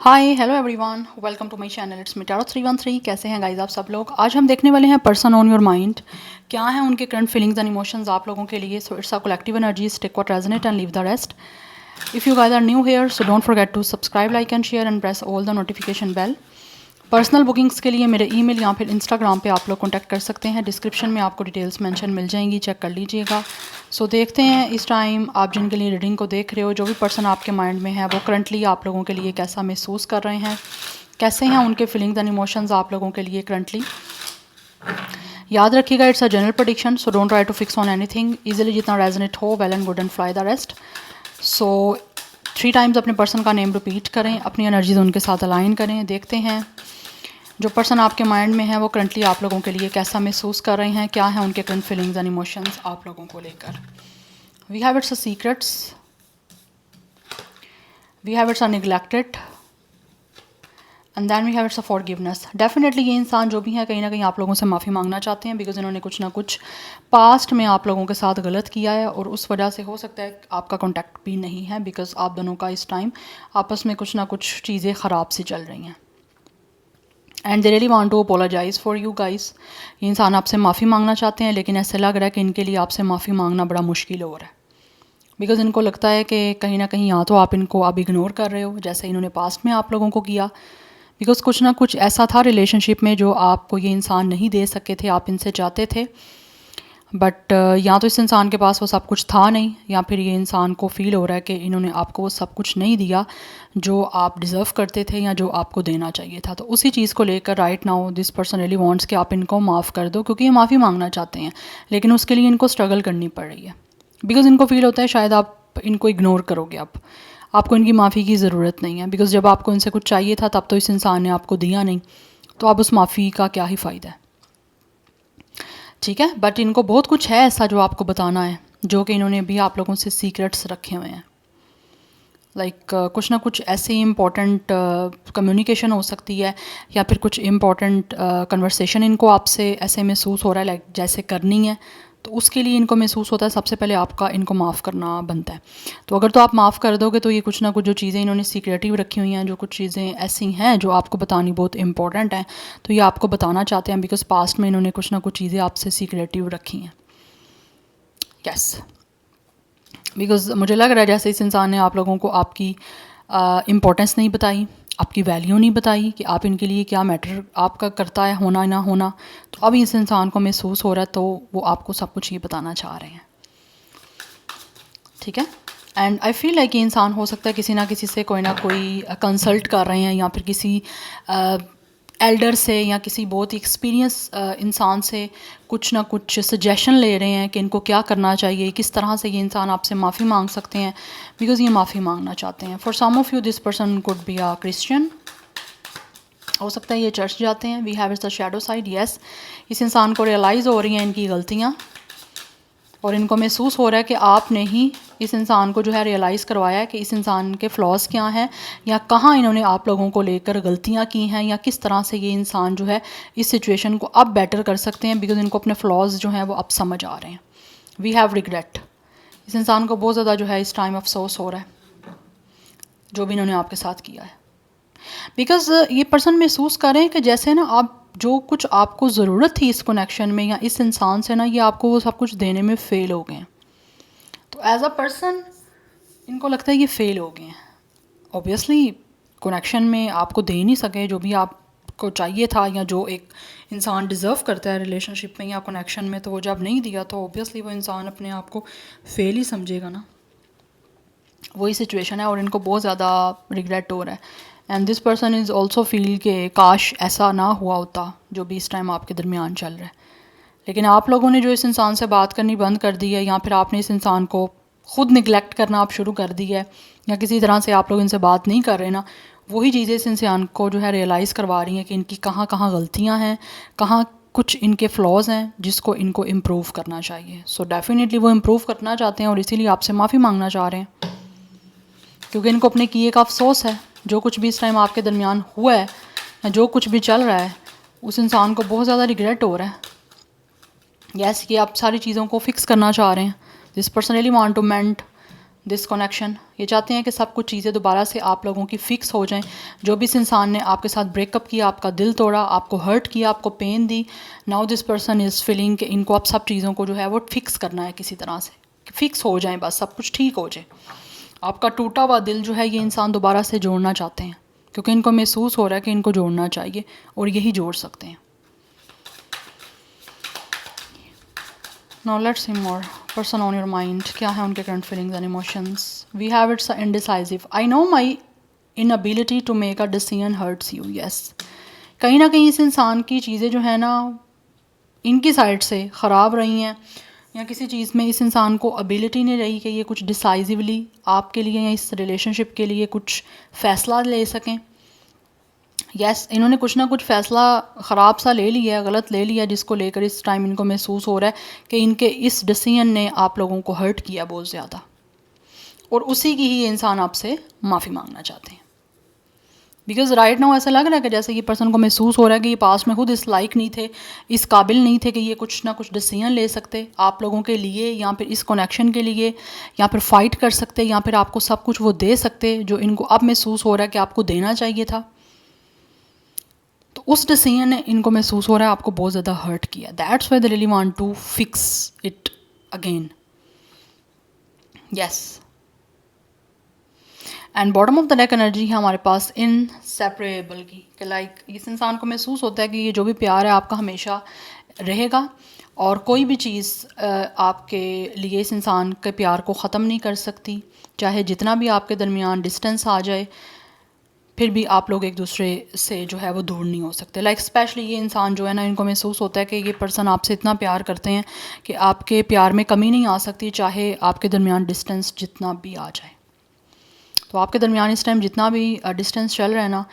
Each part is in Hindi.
Hi hello everyone, welcome to my channel. It's me tarot 313। कैसे हैं गाइज आप सब लोग? आज हम देखने वाले हैं पर्सन ऑन योर माइंड। क्या है उनके करंट फीलिंग्स एंड इमोशंस आप लोगों के लिए। So it's a collective energies, take what resonate and leave the rest. If you guys are new here so don't forget to subscribe, like and share and press all the notification bell. Personal bookings के लिए मेरे ईमेल या फिर इंस्टाग्राम पे आप लोग कॉन्टैक्ट कर सकते हैं। डिस्क्रिप्शन में आपको डिटेल्स मेंशन मिल जाएंगी, चेक कर लीजिएगा। सो देखते हैं इस टाइम आप जिनके लिए रीडिंग को देख रहे हो, जो भी पर्सन आपके माइंड में है वो करंटली आप लोगों के लिए कैसा महसूस कर रहे हैं, कैसे हैं उनके फीलिंग्स एंड इमोशंस आप लोगों के लिए करंटली। याद रखिएगा it's a general prediction, so don't try to fix on anything. Easily जितना रेजोनेट हो, well and good and fly the rest. So 3 times अपने पर्सन का नेम रिपीट करें, अपनी एनर्जीज उनके साथ अलाइन करें। देखते हैं जो पर्सन आपके माइंड में है वो करंटली आप लोगों के लिए कैसा महसूस कर रहे हैं, क्या है उनके करंट फीलिंग्स एंड इमोशंस आप लोगों को लेकर। We have it's a secrets, we have it's a neglected and then we have it's a forgiveness. Definitely ये इंसान जो भी है कहीं ना कहीं आप लोगों से माफ़ी मांगना चाहते हैं, बिकॉज इन्होंने कुछ ना कुछ पास्ट में आप लोगों के साथ गलत किया है और उस वजह से हो सकता है आपका कॉन्टैक्ट भी नहीं है, बिकॉज आप दोनों का इस टाइम आपस में कुछ ना कुछ चीज़ें ख़राब सी चल रही हैं। And they really want to apologize for you guys. ये इंसान आपसे माफ़ी मांगना चाहते हैं, लेकिन ऐसे लग रहा है कि इनके लिए आपसे माफ़ी मांगना बड़ा मुश्किल हो रहा है, बिकॉज इनको लगता है कि कहीं ना कहीं या तो आप इनको अब इग्नोर कर रहे हो जैसे इन्होंने पास्ट में आप लोगों को किया, बिकॉज कुछ ना कुछ ऐसा था रिलेशनशिप में जो आपको ये इंसान नहीं दे सके थे, आप इनसे चाहते थे। बट या तो इस इंसान के पास वो सब कुछ था नहीं, या फिर ये इंसान को फील हो रहा है कि इन्होंने आपको वो सब कुछ नहीं दिया जो आप डिज़र्व करते थे या जो आपको देना चाहिए था। तो उसी चीज़ को लेकर right now this person really wants कि आप इनको माफ़ कर दो, क्योंकि ये माफ़ी मांगना चाहते हैं, लेकिन उसके लिए इनको स्ट्रगल करनी पड़ रही है, बिकॉज इनको फील होता है शायद आप इनको इग्नोर करोगे। अब आपको इनकी माफ़ी की ज़रूरत नहीं है, बिकॉज जब आपको इनसे कुछ चाहिए था तब तो इस इंसान ने आपको दिया नहीं, तो अब उस माफ़ी का क्या ही फ़ायदा है। ठीक है, बट इनको बहुत कुछ है ऐसा जो आपको बताना है, जो कि इन्होंने भी आप लोगों से सीक्रेट्स रखे हुए हैं। लाइक कुछ ना कुछ ऐसे इम्पॉर्टेंट कम्युनिकेशन हो सकती है, या फिर कुछ इम्पॉर्टेंट कन्वर्सेशन इनको आपसे ऐसे महसूस हो रहा है लाइक जैसे करनी है, तो उसके लिए इनको महसूस होता है सबसे पहले आपका इनको माफ़ करना बनता है। तो अगर तो आप माफ़ कर दोगे तो ये कुछ ना कुछ जो चीज़ें इन्होंने सीक्रेटिव रखी हुई हैं, जो कुछ चीज़ें ऐसी हैं जो आपको बतानी बहुत इंपॉर्टेंट हैं, तो ये आपको बताना चाहते हैं, बिकॉज पास्ट में इन्होंने कुछ ना कुछ चीज़ें आपसे सीक्रेटिव रखी हैं। यस, बिकॉज मुझे लग रहा है जैसे इस इंसान ने आप लोगों को आपकी इम्पोर्टेंस नहीं बताई, आपकी वैल्यू नहीं बताई कि आप इनके लिए क्या मैटर आपका करता है, होना ना होना। तो अब इस इंसान को महसूस हो रहा है, तो वो आपको सब कुछ ये बताना चाह रहे हैं। ठीक है, एंड आई फील लाइक ये इंसान हो सकता है किसी ना किसी से कोई ना कोई कंसल्ट कर रहे हैं, या फिर किसी एल्डर से या किसी बहुत ही एक्सपीरियंस इंसान से कुछ ना कुछ सजेशन ले रहे हैं कि इनको क्या करना चाहिए, किस तरह से ये इंसान आपसे माफ़ी मांग सकते हैं, बिकॉज ये माफ़ी मांगना चाहते हैं। For some of you this person could be a Christian, हो सकता है ये चर्च जाते हैं। We have it's the shadow side. Yes, इस इंसान को रियलाइज़ हो रही हैं इनकी गलतियाँ, और इनको महसूस हो रहा है कि आपने ही इस इंसान को जो है रियलाइज़ करवाया है कि इस इंसान के फ्लॉज क्या हैं, या कहाँ इन्होंने आप लोगों को लेकर गलतियाँ की हैं, या किस तरह से ये इंसान जो है इस सिचुएशन को अब बेटर कर सकते हैं, बिकॉज इनको अपने फ्लॉज जो हैं वो अब समझ आ रहे हैं। वी हैव रिग्रेट, इस इंसान को बहुत ज़्यादा जो है इस टाइम अफसोस हो रहा है जो भी इन्होंने आपके साथ किया है, बिकॉज ये पर्सन महसूस कर रहे हैं कि जैसे ना आप जो कुछ आपको ज़रूरत थी इस कनेक्शन में या इस इंसान से ना, ये आपको वो सब कुछ देने में फ़ेल हो गए हैं। तो एज अ पर्सन इनको लगता है ये फ़ेल हो गए हैं। ऑब्वियसली कनेक्शन में आपको दे नहीं सके जो भी आपको चाहिए था, या जो एक इंसान डिज़र्व करता है रिलेशनशिप में या कनेक्शन में, तो वो जब नहीं दिया तो ऑब्वियसली वो इंसान अपने आप को फ़ेल ही समझेगा ना। वही सिचुएशन है और इनको बहुत ज़्यादा रिग्रेट हो रहा है। And this person is also feel कि काश ऐसा ना हुआ होता जो भी इस टाइम आपके दरमियान चल रहा है, लेकिन आप लोगों ने जो इस इंसान से बात करनी बंद कर दी है, या फिर आपने इस इंसान को खुद निगलेक्ट करना आप शुरू कर दी है, या किसी तरह से आप लोग इनसे बात नहीं कर रहे ना, वही चीज़ें इस इंसान को जो है रियलाइज़ करवा रही हैं कि इनकी कहाँ कहाँ गलतियाँ हैं, कहाँ कुछ इनके फ्लॉज हैं जिसको इनको इम्प्रूव करना चाहिए। सो डेफिनेटली वो इम्प्रूव करना चाहते हैं और इसीलिए आपसे माफ़ी मांगना चाह रहे हैं, क्योंकि इनको अपने किए का अफसोस है। जो कुछ भी इस टाइम आपके दरमियान हुआ है या जो कुछ भी चल रहा है, उस इंसान को बहुत ज़्यादा रिग्रेट हो रहा है। यस, ये आप सारी चीज़ों को फिक्स करना चाह रहे हैं। This person really want to mend this connection, ये चाहते हैं कि सब कुछ चीज़ें दोबारा से आप लोगों की फ़िक्स हो जाएं। जो भी इस इंसान ने आपके साथ ब्रेकअप किया, आपका दिल तोड़ा, आपको हर्ट किया, आपको पेन दी, now this person is feeling कि इनको अब सब चीज़ों को जो है वो फिक्स करना है किसी तरह से, फिक्स हो जाएं, बस सब कुछ ठीक हो जाए। आपका टूटा हुआ दिल जो है ये इंसान दोबारा से जोड़ना चाहते हैं, क्योंकि इनको महसूस हो रहा है कि इनको जोड़ना चाहिए और यही जोड़ सकते हैं। Now let's see more. Person on your mind. क्या है उनके current feelings and emotions? We have it's indecisive. I know my inability to make a decision hurts you. Yes. कहीं ना कहीं इस इंसान की चीज़ें जो है ना इनकी साइड से ख़राब रही हैं, या किसी चीज़ में इस इंसान को एबिलिटी नहीं रही कि ये कुछ डिसाइसिवली आपके लिए या इस रिलेशनशिप के लिए कुछ फ़ैसला ले सकें। यस, इन्होंने कुछ ना कुछ फ़ैसला ख़राब सा ले लिया है, गलत ले लिया, जिसको लेकर इस टाइम इनको महसूस हो रहा है कि इनके इस डिसीजन ने आप लोगों को हर्ट किया बहुत ज़्यादा, और उसी की ही ये इंसान आपसे माफ़ी मांगना चाहते हैं। बिकॉज़ राइट नाउ ऐसा लग रहा है कि जैसे ये पर्सन को महसूस हो रहा है कि ये पास्ट में खुद इस लायक नहीं थे, इस काबिल नहीं थे कि ये कुछ ना कुछ डिसीजन ले सकते आप लोगों के लिए, या फिर इस कनेक्शन के लिए, या फिर फ़ाइट कर सकते, या फिर आपको सब कुछ वो दे सकते जो इनको अब महसूस हो रहा है कि आपको देना चाहिए था। तो उस डिसीजन ने इनको महसूस हो रहा है आपको बहुत ज़्यादा हर्ट किया। That's why they really want to fix it again. Yes, and bottom of the deck energy है हमारे पास इनसेपरेबल की, कि लाइक इस इंसान को महसूस होता है कि ये जो भी प्यार है आपका हमेशा रहेगा, और कोई भी चीज़ आपके लिए इस इंसान के प्यार को ख़त्म नहीं कर सकती, चाहे जितना भी आपके दरमियान डिस्टेंस आ जाए, फिर भी आप लोग एक दूसरे से जो है वो दूर नहीं हो सकते। लाइक स्पेशली ये इंसान जो है ना, इनको महसूस होता है कि ये पर्सन आपसे इतना प्यार करते हैं कि आपके प्यार में कमी नहीं आ सकती, चाहे आपके दरमियान डिस्टेंस जितना भी आ जाए। तो आपके दरमियान इस टाइम जितना भी डिस्टेंस चल रहा है ना,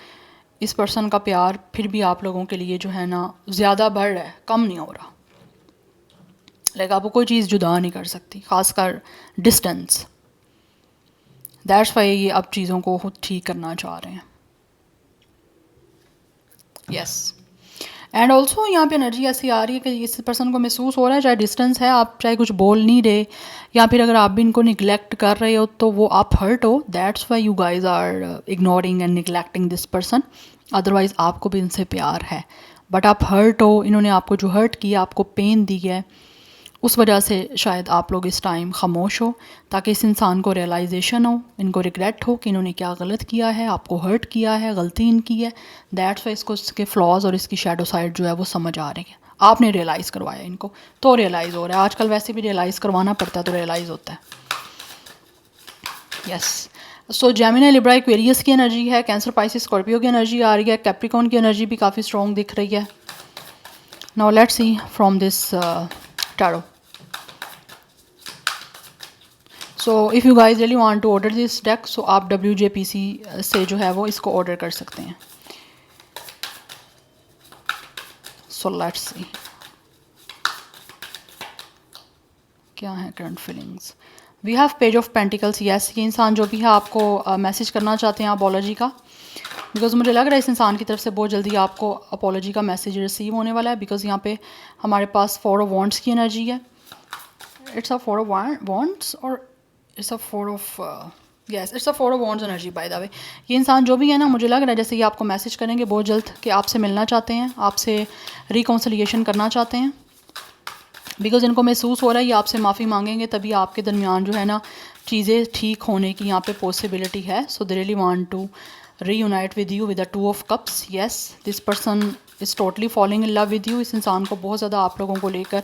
इस पर्सन का प्यार फिर भी आप लोगों के लिए जो है ना ज़्यादा बढ़ रहा है, कम नहीं हो रहा। लाइक आपको कोई चीज़ जुदा नहीं कर सकती, ख़ासकर डिस्टेंस। दैट्स वाई ये अब चीज़ों को खुद ठीक करना चाह रहे हैं। यस, एंड ऑल्सो यहाँ पे एनर्जी ऐसी आ रही है कि इस पर्सन को महसूस हो रहा है, चाहे डिस्टेंस है, आप चाहे कुछ बोल नहीं रहे, या फिर अगर आप भी इनको निगलेक्ट कर रहे हो तो वो आप हर्ट हो। That's why you guys are ignoring and neglecting this person. Otherwise आपको भी इनसे प्यार है, बट आप हर्ट हो। इन्होंने आपको जो हर्ट किया, आपको पेन दी है, उस वजह से शायद आप लोग इस टाइम खामोश हो, ताकि इस इंसान को रियलाइजेशन हो, इनको रिग्रेट हो कि इन्होंने क्या गलत किया है, आपको हर्ट किया है, गलती इनकी है। दैट्स वाई इसको इसके फ्लॉज और इसकी शैडो साइड जो है वो समझ आ रही है। आपने रियलाइज़ करवाया इनको, तो रियलाइज़ हो रहा है। आजकल वैसे भी रियलाइज़ करवाना पड़ता है तो रियलाइज़ होता है। यस, सो जेमिनी, लिब्रा, एक्वेरियस की एनर्जी है, कैंसर, पाइसिस, स्कॉर्पियो की एनर्जी आ रही है, कैप्रिकॉर्न की एनर्जी भी काफ़ी स्ट्रॉन्ग दिख रही है। Now let's see from this tarot. So if you guys really want to order this deck, so आप WJPC से जो है वो इसको ऑर्डर कर सकते हैं। सो लेट्स सी क्या है current feelings. We have page of pentacles. Yes, ये इंसान जो भी है आपको मैसेज करना चाहते हैं अपॉलॉजी का, बिकॉज मुझे लग रहा है इस इंसान की तरफ से बहुत जल्दी आपको अपॉलॉजी का मैसेज रिसीव होने वाला है, बिकॉज यहाँ पे हमारे पास 4 ऑफ वॉन्ड्स की एनर्जी है। इट्स अ 4 ऑफ वॉन्ड्स और it's a 4 of yes, it's a 4 of wands energy by the way. ये इंसान जो भी है ना, मुझे लग रहा है जैसे ये आपको मैसेज करेंगे बहुत जल्द कि आपसे मिलना चाहते हैं, आपसे रिकॉन्सिलिएशन करना चाहते हैं, बिकॉज इनको महसूस हो रहा है ये आपसे माफ़ी मांगेंगे तभी आपके दरमियान जो है ना चीज़ें ठीक होने की यहाँ पे पॉसिबिलिटी है। So they really want to reunite with you with the 2 of cups. Yes, this person is totally falling in love with you. इस इंसान को बहुत ज़्यादा आप लोगों को लेकर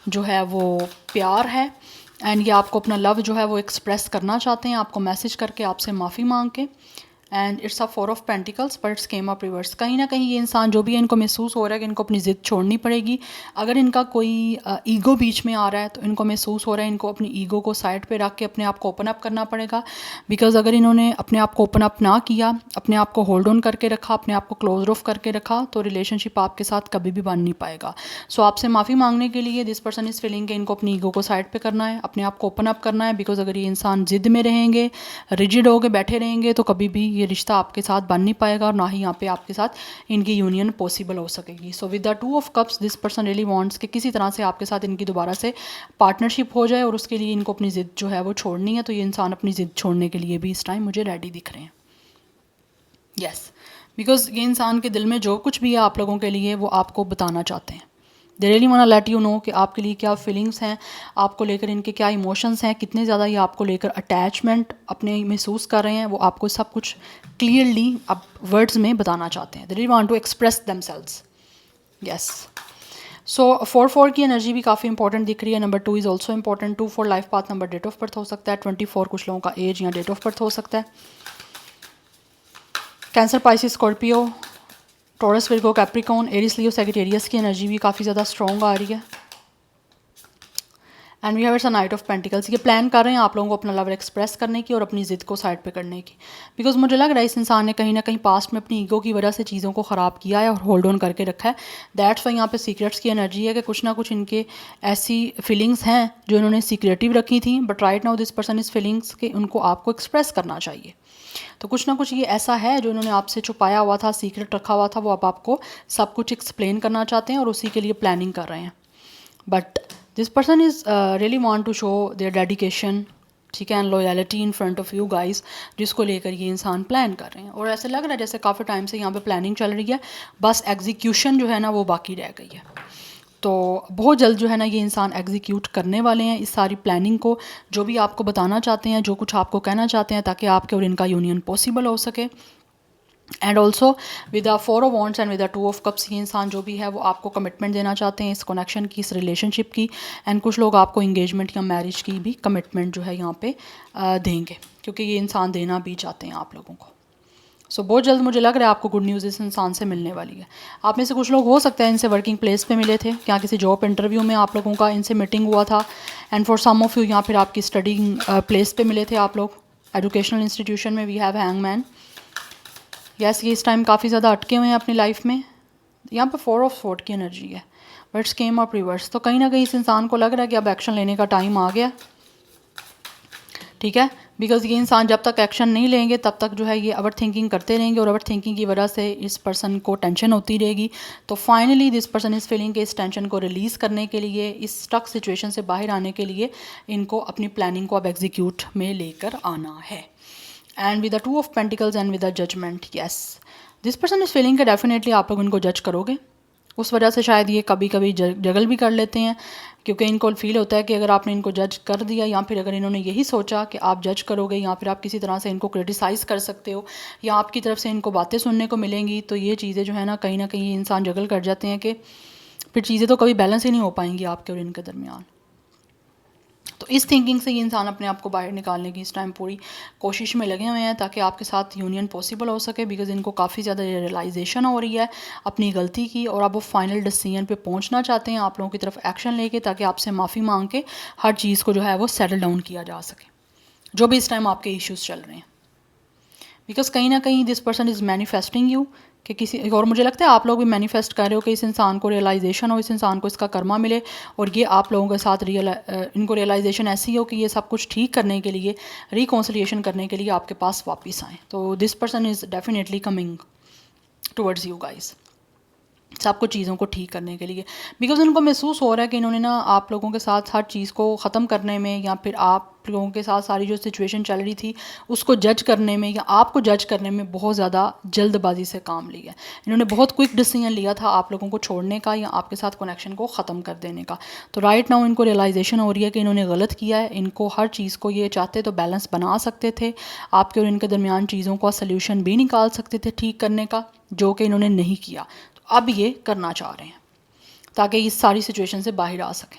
जो है वो प्यार है, एंड ये आपको अपना लव जो है वो एक्सप्रेस करना चाहते हैं, आपको मैसेज करके, आपसे माफ़ी मांग के। And it's a 4 of pentacles but it's came up reverse. कहीं ना कहीं ये इंसान जो भी है इनको महसूस हो रहा है कि इनको अपनी ज़िद छोड़नी पड़ेगी। अगर इनका कोई ईगो बीच में आ रहा है तो इनको महसूस हो रहा है इनको अपनी ईगो को साइड पे रख के अपने आप को ओपन अप करना पड़ेगा, बिकॉज अगर इन्होंने अपने आप को ओपन अप ना किया, अपने आप को होल्ड ऑन करके रखा, अपने आप को क्लोज ऑफ करके रखा, तो रिलेशनशिप आपके साथ कभी भी बन नहीं पाएगा। सो आपसे माफ़ी मांगने के लिए दिस पर्सन इज़ फीलिंग कि इनको अपनी ईगो को साइड पे करना है, अपने आप को ओपन अप करना है, बिकॉज अगर ये इंसान ज़िद में रहेंगे, रिजिड होकर बैठे रहेंगे तो कभी भी ये रिश्ता आपके साथ बन नहीं पाएगा और ना ही यहाँ पे आपके साथ इनकी यूनियन पॉसिबल हो सकेगी। So with the 2 of cups this person really wants कि किसी तरह से आपके साथ इनकी दोबारा से पार्टनरशिप हो जाए और उसके लिए इनको अपनी ज़िद जो है वो छोड़नी है। तो ये इंसान अपनी ज़िद छोड़ने के लिए भी इस टाइम मुझे रेडी दिख रहे हैं। यस, बिकॉज ये इंसान के दिल में जो कुछ भी है आप लोगों के लिए वो आपको बताना चाहते हैं। They really want let you know कि आपके लिए क्या फीलिंग्स हैं, आपको लेकर इनके क्या इमोशंस हैं, कितने ज़्यादा ये आपको लेकर अटैचमेंट अपने महसूस कर रहे हैं, वो आपको सब कुछ क्लियरली अब वर्ड्स में बताना चाहते हैं। They really want to express themselves. Yes, so 4 की एनर्जी भी काफ़ी इंपॉर्टेंट दिख रही है। Number 2 is also important. 2 4 life path number, date of birth हो सकता है। 24 कुछ लोगों का एज या डेट ऑफ बर्थ हो सकता है। Cancer, Pisces, Scorpio, Taurus, Virgo, Capricorn, Aries, Leo, Sagittarius की एनर्जी भी काफ़ी ज़्यादा स्ट्रॉन्ग आ रही है। And we have it's a knight of pentacles. ये प्लान कर रहे हैं आप लोगों को अपना लव एक्सप्रेस करने की और अपनी ज़िद को साइड पे करने की। बिकॉज मुझे लग रहा है इस इंसान ने कहीं ना कहीं पास्ट में अपनी ईगो की वजह से चीज़ों को ख़राब किया है और होल्ड ऑन करके रखा है। दैट्स वाई यहाँ पे सीक्रेट्स की एनर्जी है कि कुछ ना कुछ इनके ऐसी फीलिंग्स हैं जो इन्होंने सीक्रेटिव रखी थी, but right now this person is feelings कि उनको आपको एक्सप्रेस करना चाहिए। तो कुछ ना कुछ ये ऐसा है जो इन्होंने आपसे छुपाया हुआ था, सीक्रेट रखा हुआ था, वो अब आपको सब कुछ एक्सप्लेन करना चाहते हैं और उसी के लिए प्लानिंग कर रहे हैं। But this person is really want to show their dedication, ठीक है, and loyalty in front of you guys, जिसको लेकर ये इंसान प्लान कर रहे हैं। और ऐसे लग रहा है जैसे काफ़ी टाइम से यहाँ पे प्लानिंग चल रही है, बस एग्जीक्यूशन जो है ना वो बाकी रह गई है। तो बहुत जल्द जो है ना ये इंसान एग्जीक्यूट करने वाले हैं इस सारी प्लानिंग को, जो भी आपको बताना चाहते हैं, जो कुछ आपको कहना चाहते हैं, ताकि आपके और इनका यूनियन पॉसिबल हो सके। And also with the 4 of wands and with the 2 of cups ये इंसान जो भी है वो आपको कमिटमेंट देना चाहते हैं इस कनेक्शन की, इस रिलेशनशिप की। एंड कुछ लोग आपको इंगेजमेंट या मैरिज की भी कमिटमेंट जो है यहाँ पे देंगे, क्योंकि ये इंसान देना भी चाहते हैं आप लोगों को। सो बहुत जल्द मुझे लग रहा है आपको गुड न्यूज़ इस इंसान से मिलने वाली है। आप में से कुछ लोग हो सकता है इनसे वर्किंग प्लेस पे मिले थे, क्या किसी जॉब इंटरव्यू में आप लोगों का इनसे मीटिंग हुआ था। And for some of you या फिर आपकी स्टडिंग प्लेस पे मिले थे आप लोग, एजुकेशनल इंस्टीट्यूशन में। We have hangman. यस, ये इस टाइम काफ़ी ज़्यादा अटके हुए हैं अपनी लाइफ में। यहाँ पर 4 ऑफ स्वॉर्ड की एनर्जी है, but it's came up reverse. तो कहीं ना कहीं इस इंसान को लग रहा है कि अब एक्शन लेने का टाइम आ गया, ठीक है। बिकॉज ये इंसान जब तक एक्शन नहीं लेंगे तब तक जो है ये ओवर थिंकिंग करते रहेंगे और ओवर थिंकिंग की वजह से इस पर्सन को टेंशन होती रहेगी। तो finally this person is feeling कि इस टेंशन को रिलीज़ करने के लिए, इस स्टक सिचुएशन से बाहर आने के लिए इनको अपनी प्लानिंग को अब एग्जीक्यूट में लेकर आना है। And with the 2 of pentacles and with the judgement, yes this person is feeling कि डेफिनेटली आप लोग इनको जज करोगे। उस वजह से शायद ये कभी कभी जगल भी कर लेते हैं, क्योंकि इनको फील होता है कि अगर आपने इनको जज कर दिया या फिर अगर इन्होंने यही सोचा कि आप जज करोगे या फिर आप किसी तरह से इनको क्रिटिसाइज़ कर सकते हो या आपकी तरफ से इनको बातें सुनने को मिलेंगी, तो ये चीज़ें जो है ना कहीं ये इंसान जगल कर जाते हैं कि फिर चीज़ें तो कभी बैलेंस ही नहीं हो पाएंगी आपके और इनके दरमियान। तो इस थिंकिंग से ये इंसान अपने आप को बाहर निकालने की इस टाइम पूरी कोशिश में लगे हुए हैं ताकि आपके साथ यूनियन पॉसिबल हो सके। बिकॉज इनको काफ़ी ज़्यादा रियलाइजेशन हो रही है अपनी गलती की और अब वो फाइनल डिसीजन पे पहुंचना चाहते हैं आप लोगों की तरफ एक्शन लेके, ताकि आपसे माफ़ी मांग के हर चीज़ को जो है वो सेटल डाउन किया जा सके, जो भी इस टाइम आपके इश्यूज़ चल रहे हैं। बिकॉज कहीं ना कहीं this person is manifesting you कि किसी, और मुझे लगता है आप लोग भी मैनिफेस्ट कर रहे हो कि इस इंसान को रियलाइजेशन हो, इस इंसान को इसका कर्मा मिले और ये आप लोगों के साथ इनको रियलाइजेशन ऐसी हो कि ये सब कुछ ठीक करने के लिए, रिकॉन्सिलिएशन करने के लिए आपके पास वापस आएँ। तो this person is definitely coming towards you guys सब कुछ चीज़ों को ठीक करने के लिए। बिकॉज उनको महसूस हो रहा है कि इन्होंने ना आप लोगों के साथ हर चीज़ को ख़त्म करने में या फिर आप लोगों के साथ सारी जो सिचुएशन चल रही थी उसको जज करने में या आपको जज करने में बहुत ज़्यादा जल्दबाजी से काम लिया। इन्होंने बहुत क्विक डिसीजन लिया था आप लोगों को छोड़ने का या आपके साथ कनेक्शन को ख़त्म कर देने का। तो राइट नाउ इनको रियलाइजेशन हो रही है कि इन्होंने गलत किया है। इनको हर चीज़ को ये चाहते तो बैलेंस बना सकते थे, आपके और इनके दरमियान चीज़ों का सल्यूशन भी निकाल सकते थे ठीक करने का, जो कि इन्होंने नहीं किया। अब ये करना चाह रहे हैं ताकि इस सारी सिचुएशन से बाहर आ सकें।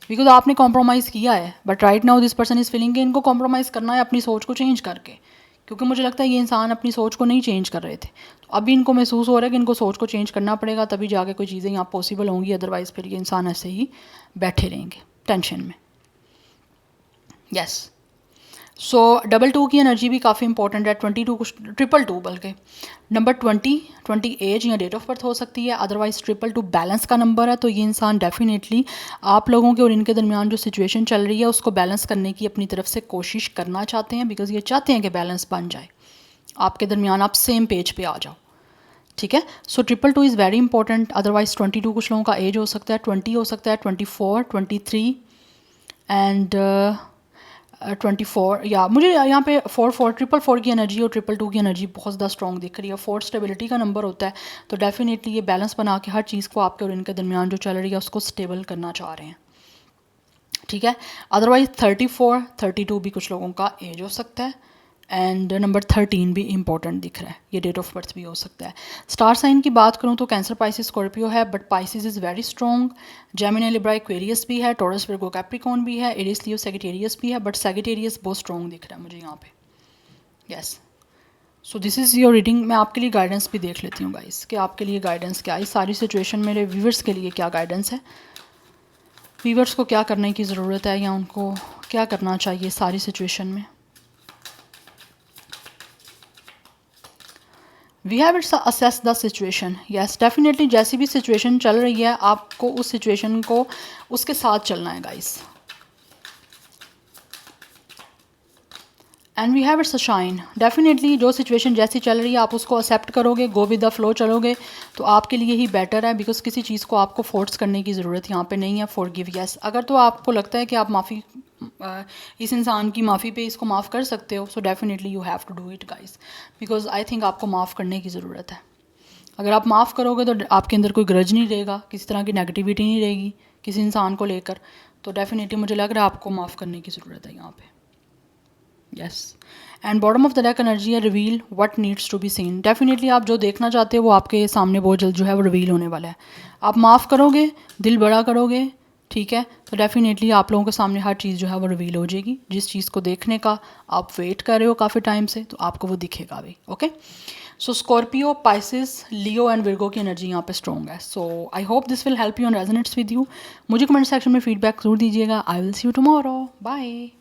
बिकॉज आपने कॉम्प्रोमाइज़ किया है, but right now this person is feeling कि इनको कॉम्प्रोमाइज़ करना है अपनी सोच को चेंज करके, क्योंकि मुझे लगता है ये इंसान अपनी सोच को नहीं चेंज कर रहे थे। तो अभी इनको महसूस हो रहा है कि इनको सोच को चेंज करना पड़ेगा, तभी जाके कोई चीज़ें यहाँ पॉसिबल होंगी, अदरवाइज़ फिर ये इंसान ऐसे ही बैठे रहेंगे टेंशन में। यस, सो 22 की एनर्जी भी काफ़ी इंपॉर्टेंट है। 22 कुछ 222 बल्कि नंबर 20 एज या डेट ऑफ बर्थ हो सकती है, अदरवाइज 222 बैलेंस का नंबर है। तो ये इंसान डेफिनेटली आप लोगों के और इनके दरमियान जो सिचुएशन चल रही है उसको बैलेंस करने की अपनी तरफ से कोशिश करना चाहते हैं, बिकॉज ये चाहते हैं कि बैलेंस बन जाए। आपके दरमियान आप सेम पेज पे आ जाओ, ठीक है। सो 222 इज़ वेरी इंपॉर्टेंट। अदरवाइज 22 कुछ लोगों का एज हो सकता है, 20 हो सकता है, 24, 23 एंड 24, या मुझे यहाँ पे 4 की एनर्जी और 222 की एनर्जी बहुत ज़्यादा स्ट्रॉन्ग दिख रही है। 4 स्टेबिलिटी का नंबर होता है, तो डेफिनेटली ये बैलेंस बना के हर चीज़ को आपके और इनके दरमियान जो चल रही है उसको स्टेबल करना चाह रहे हैं, ठीक है। अदरवाइज 34, 32 भी कुछ लोगों का एज हो सकता है, एंड नंबर 13 भी इंपॉर्टेंट दिख रहा है, ये डेट ऑफ बर्थ भी हो सकता है। स्टार साइन की बात करूँ तो कैंसर, पाइसिस, स्कॉर्पियो है, but Pisces is very strong. Gemini, Libra, Aquarius भी है, टॉरस, विर्गो, कैप्रिकॉर्न भी है, एरिस, लियो, सेजिटेरियस भी है, बट सेजिटेरियस बहुत स्ट्रॉन्ग दिख रहा है मुझे यहाँ पे। Yes, so this is your reading. मैं आपके लिए गाइडेंस भी देख लेती हूँ गाइस कि आपके लिए गाइडेंस क्या है, इस सारी सिचुएशन मेरे व्यूवर्स के लिए क्या गाइडेंस है, व्यूवर्स को क्या करने की ज़रूरत है या उनको क्या करना चाहिए सारी सिचुएशन में। We have it's assess the situation. Yes, definitely जैसी भी सिचुएशन चल रही है आपको उस सिचुएशन को उसके साथ चलना है guys. And we have it's a shine. Definitely जो सिचुएशन जैसी चल रही है आप उसको एक्सेप्ट करोगे, गो विद द फ्लो चलोगे तो आपके लिए ही बेटर है, बिकॉज किसी चीज़ को आपको फोर्स करने की ज़रूरत यहाँ पे नहीं है। फॉरगिव, यस, अगर तो आपको लगता है कि आप माफ़ी इस इंसान की माफ़ी पे इसको माफ़ कर सकते हो, so definitely you have to do it guys, because I think आपको माफ़ करने की ज़रूरत है। अगर आप माफ़ करोगे तो आपके अंदर कोई ग्रज नहीं रहेगा, किसी तरह की नेगेटिविटी नहीं रहेगी किसी इंसान को लेकर, तो डेफिनेटली मुझे लग रहा है आपको माफ़ करने की ज़रूरत है यहाँ पे। Yes, and bottom of the deck energy है reveal what needs to be seen. Definitely आप जो देखना चाहते हो वो आपके सामने बहुत जल्द जो है वो रिवील होने वाला है। आप माफ़ करोगे, दिल बड़ा करोगे, ठीक है, तो डेफिनेटली आप लोगों के सामने हर चीज़ जो है वो रिवील हो जाएगी। जिस चीज़ को देखने का आप वेट कर रहे हो काफ़ी टाइम से, तो आपको वो दिखेगा भी। Okay, so Scorpio, Pisces, Leo and Virgo की एनर्जी यहाँ पे स्ट्रॉन्ग है। So I hope this will help you and resonates with you. मुझे कमेंट सेक्शन में फीडबैक जरूर दीजिएगा। I will see you tomorrow, bye.